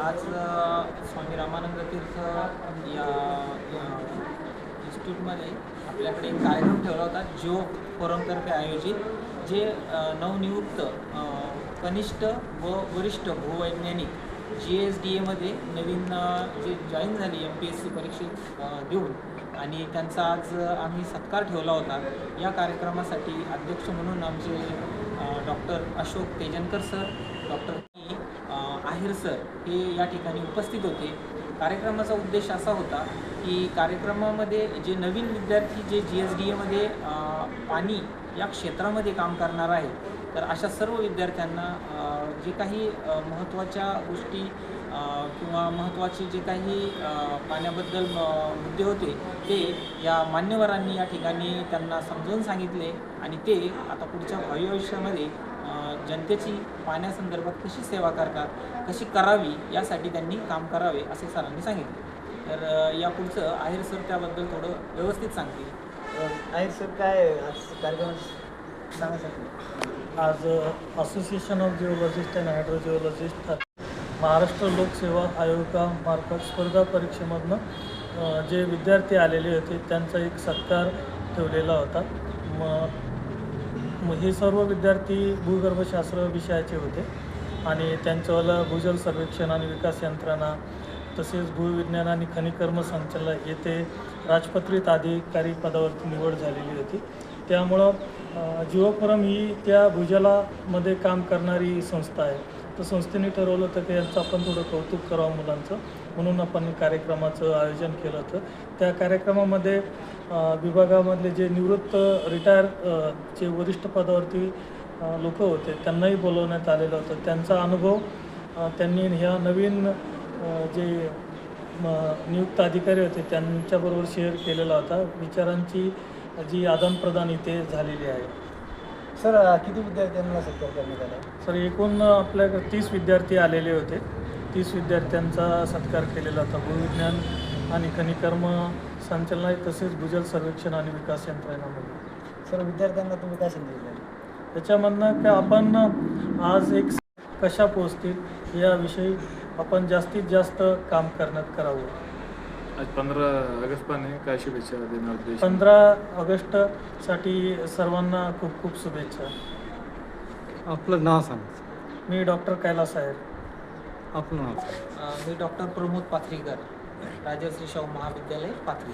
आज स्वामी रामानंद तीर्थ या इन्स्टिट्यूटमध्ये आपल्याकडे एक कार्यक्रम ठेवला होता जिओ फोरमतर्फे आयोजित, जे नवनियुक्त कनिष्ठ व वरिष्ठ भूवैज्ञानिक GSDAमध्ये नवीन जे जॉईन झाली MPSC परीक्षेत देऊन, आणि त्यांचा आज आम्ही सत्कार ठेवला होता. या कार्यक्रमासाठी अध्यक्ष म्हणून आमचे doctor Ashok Tejankar sir, doctor आहेर सर हे या ठिकाणी उपस्थित होते. कार्यक्रमाचा उद्देश असा होता की कार्यक्रमामध्ये जे नवीन विद्यार्थी जे GSDAमध्ये पाणी या क्षेत्रामध्ये काम करणार आहे, तर अशा सर्व विद्यार्थ्यांना जे काही महत्त्वाच्या गोष्टी किंवा महत्त्वाचे जे काही पाण्याबद्दल मुद्दे होते ते या मान्यवरांनी या ठिकाणी त्यांना समजावून सांगितले, आणि ते आता पुढच्या भावी आयुष्यामध्ये जनतेची पाण्यासंदर्भात कशी सेवा करतात, कशी करावी यासाठी त्यांनी काम करावे असे सरांनी सांगितले. तर या पुढचं आहेर सर त्याबद्दल थोडं व्यवस्थित सांगतील. आहेर सर, काय आज कार्यक्रम सांगा सर. आज association of geologist and hydrogeologist Maharashtra लोकसेवा आयोगामार्फत स्पर्धा परीक्षेमधनं जे विद्यार्थी आलेले होते त्यांचा एक सत्कार ठेवलेला होता. हे सर्व विद्यार्थी भूगर्भशास्त्र विषयाचे होते आणि त्यांच्यावाला भूजल सर्वेक्षण आणि विकास यंत्रणा तसेच भूविज्ञान आणि खनिकर्म संचालक येथे राजपत्रित अधिकारी पदावरती निवड झालेली होती. त्यामुळं जिओ फोरम ही त्या भूजलामध्ये काम करणारी संस्था आहे. तर संस्थेने ठरवलं होतं की यांचं आपण थोडं कौतुक करावं मुलांचं, म्हणून आपण कार्यक्रमाचं आयोजन केलं होतं. त्या कार्यक्रमामध्ये विभागामधले जे निवृत्त रिटायर जे वरिष्ठ पदावरती लोक होते त्यांनाही बोलवण्यात आलेलं होतं. त्यांचा अनुभव त्यांनी ह्या नवीन जे नियुक्त अधिकारी होते त्यांच्याबरोबर शेअर केलेला होता. विचारांची जी आदानप्रदान इथे झालेली आहे. सर, किती विद्यार्थ्यांना सत्कार करण्यात आला? सर, एकूण आपल्याकडे 30 विद्यार्थी आलेले होते. 30 विद्यार्थ्यांचा सत्कार केलेला होता. भूविज्ञान आणि खनिकर्म संचालनालय तसेच भूजल सर्वेक्षण आणि विकास यंत्रणेमध्ये. सर, विद्यार्थ्यांना तुम्ही काय संदेश द्याल? त्याच्यामधनं की आपण आज एक कशा पोचतील याविषयी आपण जास्तीत जास्त काम करावं. आज 15 ऑगस्ट पण आहे, काय शुभेच्छा देणार उद्देश? 15 ऑगस्टसाठी सर्वांना खूप खूप शुभेच्छा. आपलं नाव सांग. मी डॉक्टर कैलास आहेर. आपलं नाव सांग. मी डॉक्टर प्रमोद पाथरीकर, राजश्री शाहू महाविद्यालय पाथरी.